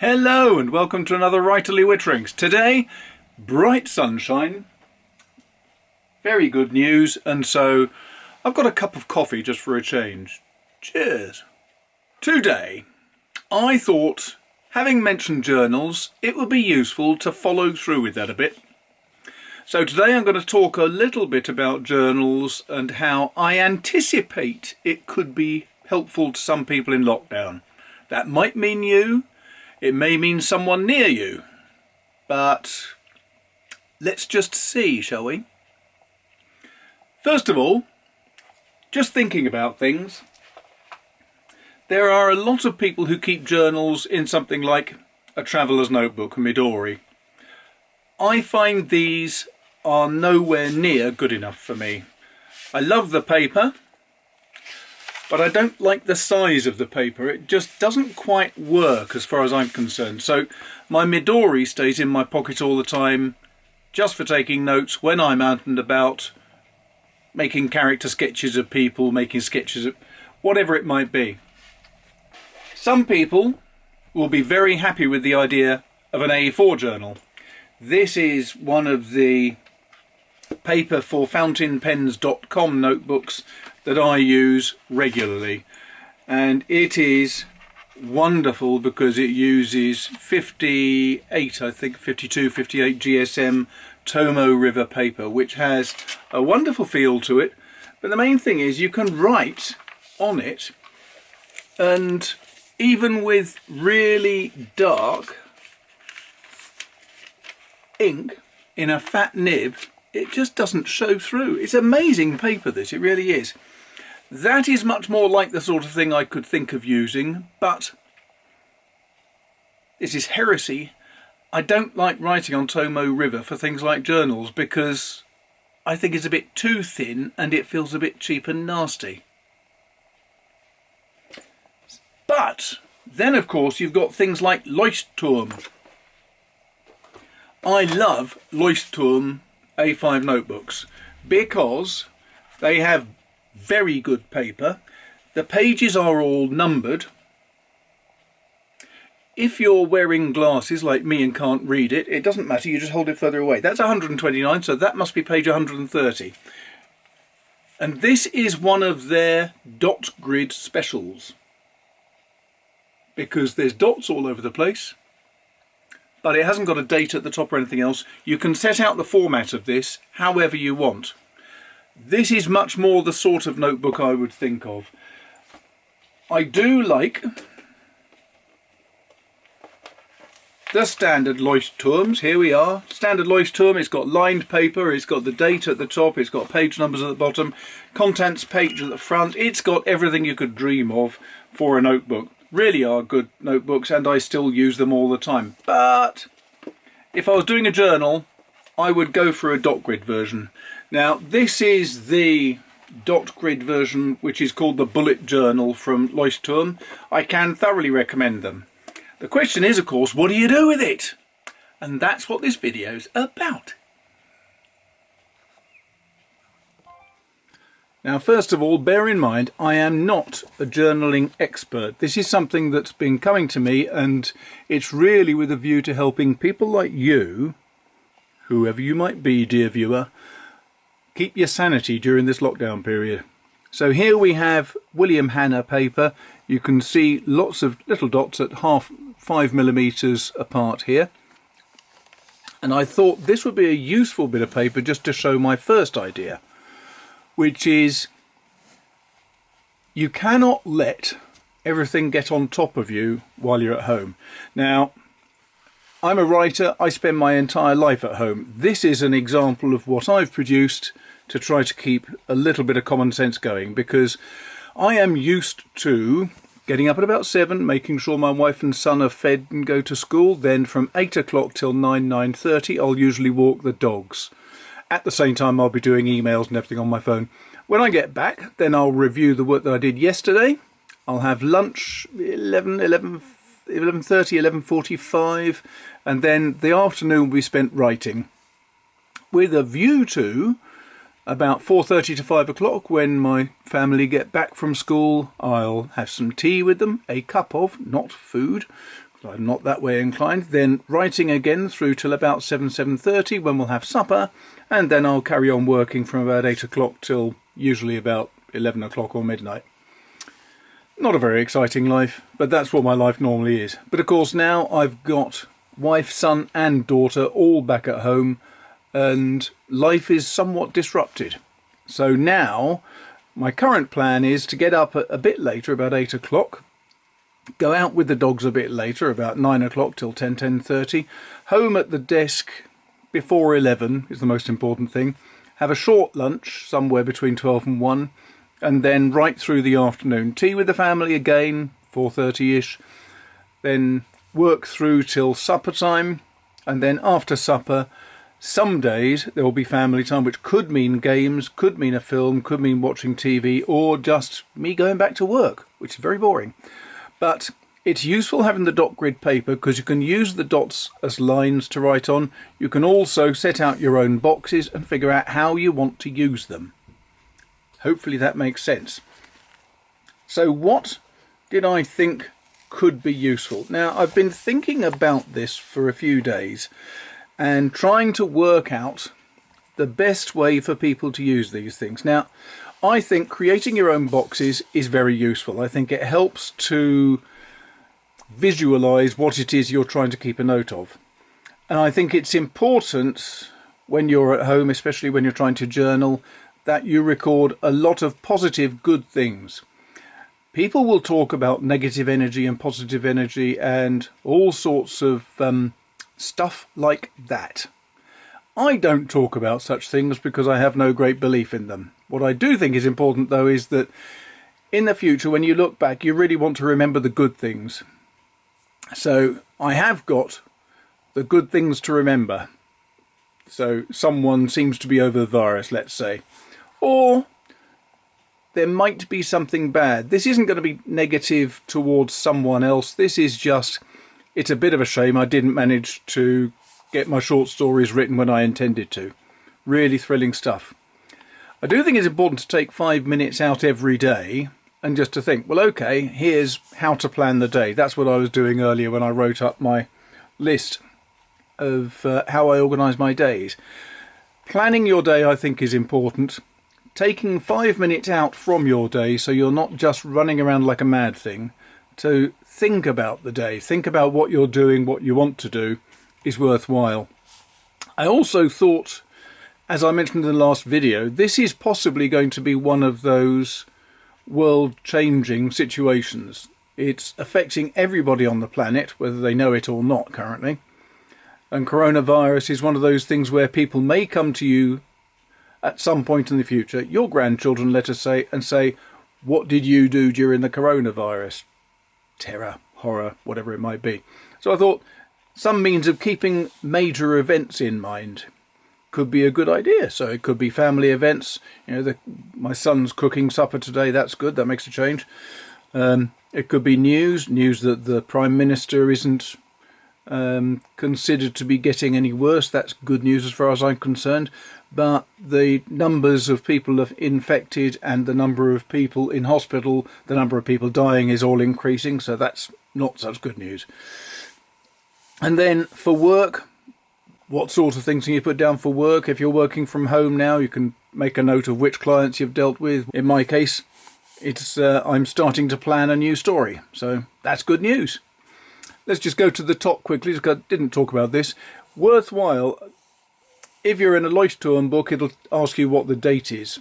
Hello and welcome to another Writerly Witterings. Today, bright sunshine, very good news, and so I've got a cup of coffee just for a change. Cheers. Today, I thought, having mentioned journals, it would be useful to follow through with that a bit. So today I'm going to talk a little bit about journals and how I anticipate it could be helpful to some people in lockdown. That might mean you. It may mean someone near you, but let's just see, shall we? First of all, just thinking about things, there are a lot of people who keep journals in something like a traveller's notebook, a Midori. I find these are nowhere near good enough for me. I love the paper, but I don't like the size of the paper. It just doesn't quite work as far as I'm concerned. So my Midori stays in my pocket all the time, just for taking notes when I'm out and about, making character sketches of people, making sketches of whatever it might be. Some people will be very happy with the idea of an A4 journal. This is one of the paper for fountainpens.com notebooks that I use regularly, and it is wonderful because it uses 58 GSM Tomo River paper, which has a wonderful feel to it. But the main thing is you can write on it, and even with really dark ink in a fat nib, it just doesn't show through. It's amazing paper, this, it really is. That is much more like the sort of thing I could think of using, but this is heresy. I don't like writing on Tomo River for things like journals because I think it's a bit too thin and it feels a bit cheap and nasty. But then, of course, you've got things like Leuchtturm. I love Leuchtturm A5 notebooks because they have very good paper. The pages are all numbered. If you're wearing glasses like me and can't read it, it doesn't matter, you just hold it further away. That's 129, so that must be page 130. And this is one of their dot grid specials, because there's dots all over the place, but it hasn't got a date at the top or anything else. You can set out the format of this however you want. This is much more the sort of notebook I would think of. I do like the standard Leuchtturms. Here we are, standard Leuchtturm. It's got lined paper, it's got the date at the top, it's got page numbers at the bottom, contents page at the front. It's got everything you could dream of for a notebook. Really are good notebooks, and I still use them all the time. But if I was doing a journal, I would go for a dot grid version. Now, this is the dot grid version, which is called the Bullet Journal from Leuchtturm. I can thoroughly recommend them. The question is, of course, what do you do with it? And that's what this video's about. Now, first of all, bear in mind, I am not a journaling expert. This is something that's been coming to me, and it's really with a view to helping people like you, whoever you might be, dear viewer, keep your sanity during this lockdown period. So here we have William Hanna paper. You can see lots of little dots at 5 millimeters apart here. And I thought this would be a useful bit of paper just to show my first idea, which is you cannot let everything get on top of you while you're at home. Now, I'm a writer, I spend my entire life at home. This is an example of what I've produced to try to keep a little bit of common sense going, because I am used to getting up at about 7, making sure my wife and son are fed and go to school. Then from 8 o'clock till 9:30, I'll usually walk the dogs. At the same time, I'll be doing emails and everything on my phone. When I get back, then I'll review the work that I did yesterday. I'll have lunch 11:30, 11:45, and then the afternoon will be spent writing, with a view to about 4:30 to 5 o'clock, when my family get back from school. I'll have some tea with them, a cup of, not food, I'm not that way inclined. Then writing again through till about 7:30 when we'll have supper, and then I'll carry on working from about 8 o'clock till usually about 11 o'clock or midnight. Not a very exciting life, but that's what my life normally is. But of course now I've got wife, son and daughter all back at home, and life is somewhat disrupted. So now my current plan is to get up a bit later, about 8 o'clock, go out with the dogs a bit later, about 9 o'clock till 10:30, home at the desk before 11 is the most important thing, have a short lunch somewhere between 12 and 1, and then right through the afternoon, tea with the family again, 4:30ish, then work through till supper time, and then after supper, some days there will be family time, which could mean games, could mean a film, could mean watching TV, or just me going back to work, which is very boring. But it's useful having the dot grid paper because you can use the dots as lines to write on. You can also set out your own boxes and figure out how you want to use them. Hopefully that makes sense. So what did I think could be useful? Now, I've been thinking about this for a few days and trying to work out the best way for people to use these things. Now, I think creating your own boxes is very useful. I think it helps to visualize what it is you're trying to keep a note of. And I think it's important when you're at home, especially when you're trying to journal, that you record a lot of positive, good things. People will talk about negative energy and positive energy and all sorts of stuff like that. I don't talk about such things because I have no great belief in them. What I do think is important, though, is that in the future, when you look back, you really want to remember the good things. So I have got the good things to remember. So someone seems to be over the virus, let's say. Or there might be something bad. This isn't going to be negative towards someone else. This is just, it's a bit of a shame I didn't manage to get my short stories written when I intended to. Really thrilling stuff. I do think it's important to take 5 minutes out every day and just to think, well, okay, here's how to plan the day. That's what I was doing earlier when I wrote up my list of how I organise my days. Planning your day, I think, is important. Taking 5 minutes out from your day so you're not just running around like a mad thing, to think about the day, think about what you're doing, what you want to do, is worthwhile. I also thought, as I mentioned in the last video, this is possibly going to be one of those world-changing situations. It's affecting everybody on the planet, whether they know it or not currently. And coronavirus is one of those things where people may come to you at some point in the future, your grandchildren, let us say, and say, what did you do during the coronavirus? Terror, horror, whatever it might be. So I thought some means of keeping major events in mind could be a good idea. So it could be family events. You know, my son's cooking supper today. That's good. That makes a change. It could be news that the Prime Minister isn't considered to be getting any worse. That's good news as far as I'm concerned. But the numbers of people infected and the number of people in hospital, the number of people dying is all increasing. So that's not such good news. And then for work, what sort of things can you put down for work? If you're working from home now, you can make a note of which clients you've dealt with. In my case, it's I'm starting to plan a new story. So that's good news. Let's just go to the top quickly, because I didn't talk about this. Worthwhile, if you're in a Leuchtturm book, it'll ask you what the date is.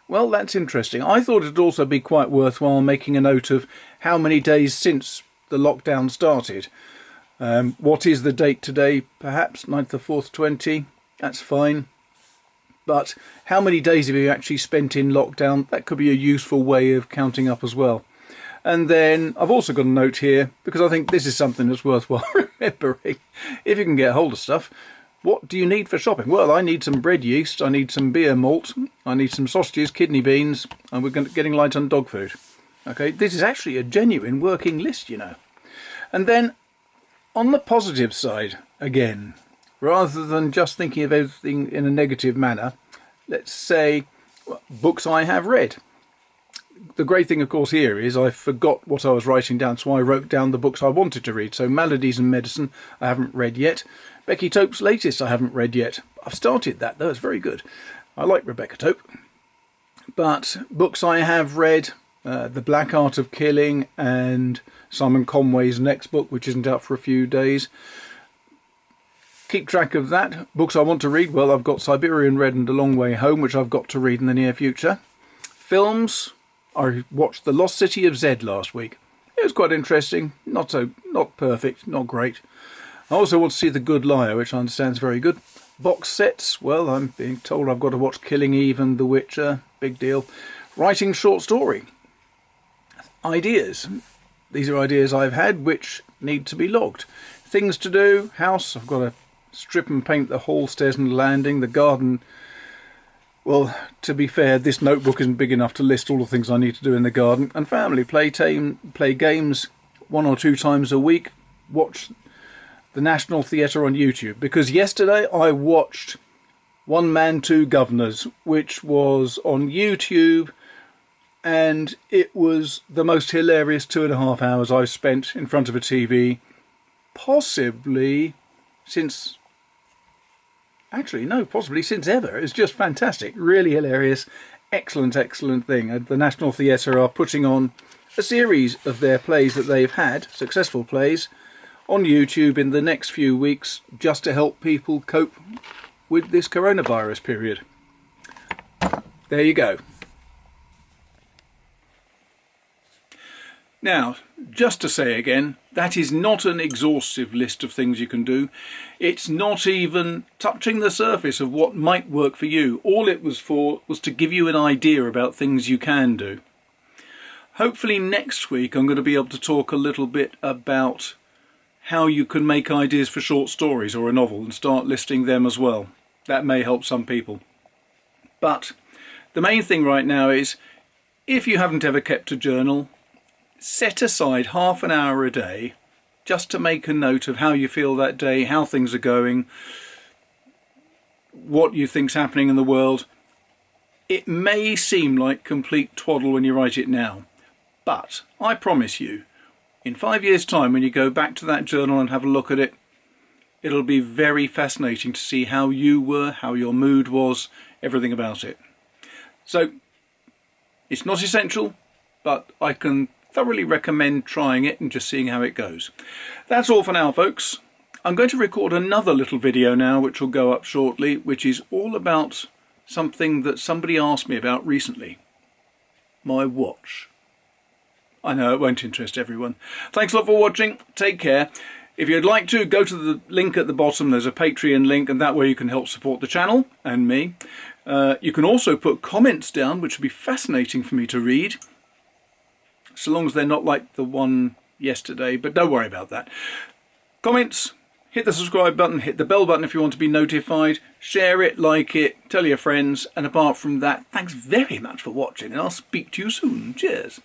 Well, that's interesting. I thought it'd also be quite worthwhile making a note of how many days since the lockdown started. What is the date today? Perhaps 9th of 4th, 20. That's fine. But how many days have you actually spent in lockdown? That could be a useful way of counting up as well. And then I've also got a note here, because I think this is something that's worthwhile remembering. If you can get hold of stuff, what do you need for shopping? Well, I need some bread yeast, I need some beer malt, I need some sausages, kidney beans, and we're getting light on dog food. Okay, this is actually a genuine working list, you know. And then on the positive side, again, rather than just thinking of everything in a negative manner, let's say books I have read. the great thing, of course, here is I forgot what I was writing down, so I wrote down the books I wanted to read. So Maladies and Medicine, I haven't read yet. Becky Tope's latest, I haven't read yet. I've started that, though. It's very good. I like Rebecca Tope. But books I have read, The Black Art of Killing and Simon Conway's next book, which isn't out for a few days. Keep track of that. Books I want to read, well, I've got Siberian Red and A Long Way Home, which I've got to read in the near future. Films, I watched The Lost City of Zed last week. It was quite interesting, not perfect, not great. I also want to see The Good Liar, which I understand is very good. Box sets, well, I'm being told I've got to watch Killing Eve and The Witcher, big deal. Writing short story. Ideas. These are ideas I've had which need to be logged. Things to do, house, I've got to strip and paint the hall, stairs and landing, the garden. Well, to be fair, this notebook isn't big enough to list all the things I need to do in the garden. And family, play games 1 or 2 times a week. Watch the National Theatre on YouTube. Because yesterday I watched One Man, Two Governors, which was on YouTube. And it was the most hilarious 2.5 hours I've spent in front of a TV. Possibly since... Actually, no, possibly since ever. It's just fantastic. Really hilarious. Excellent, excellent thing. The National Theatre are putting on a series of their plays that they've had, successful plays, on YouTube in the next few weeks, just to help people cope with this coronavirus period. There you go. Now, just to say again, that is not an exhaustive list of things you can do. It's not even touching the surface of what might work for you. All it was for was to give you an idea about things you can do. Hopefully next week I'm going to be able to talk a little bit about how you can make ideas for short stories or a novel and start listing them as well. That may help some people. But the main thing right now is, if you haven't ever kept a journal, set aside half an hour a day just to make a note of how you feel that day, how things are going, what you think's happening in the world. It may seem like complete twaddle when you write it now, but I promise you, in 5 years' time when you go back to that journal and have a look at it, it'll be very fascinating to see how you were, how your mood was, everything about it. So, it's not essential, but I can thoroughly recommend trying it and just seeing how it goes. That's all for now, folks. I'm going to record another little video now which will go up shortly, which is all about something that somebody asked me about recently. My watch. I know it won't interest everyone. Thanks a lot for watching. Take care. If you'd like to, go to the link at the bottom. There's a Patreon link, and that way you can help support the channel and me. You can also put comments down, which would be fascinating for me to read, so long as they're not like the one yesterday, but don't worry about that. Comments, hit the subscribe button, hit the bell button if you want to be notified, share it, like it, tell your friends, and apart from that, thanks very much for watching, and I'll speak to you soon. Cheers.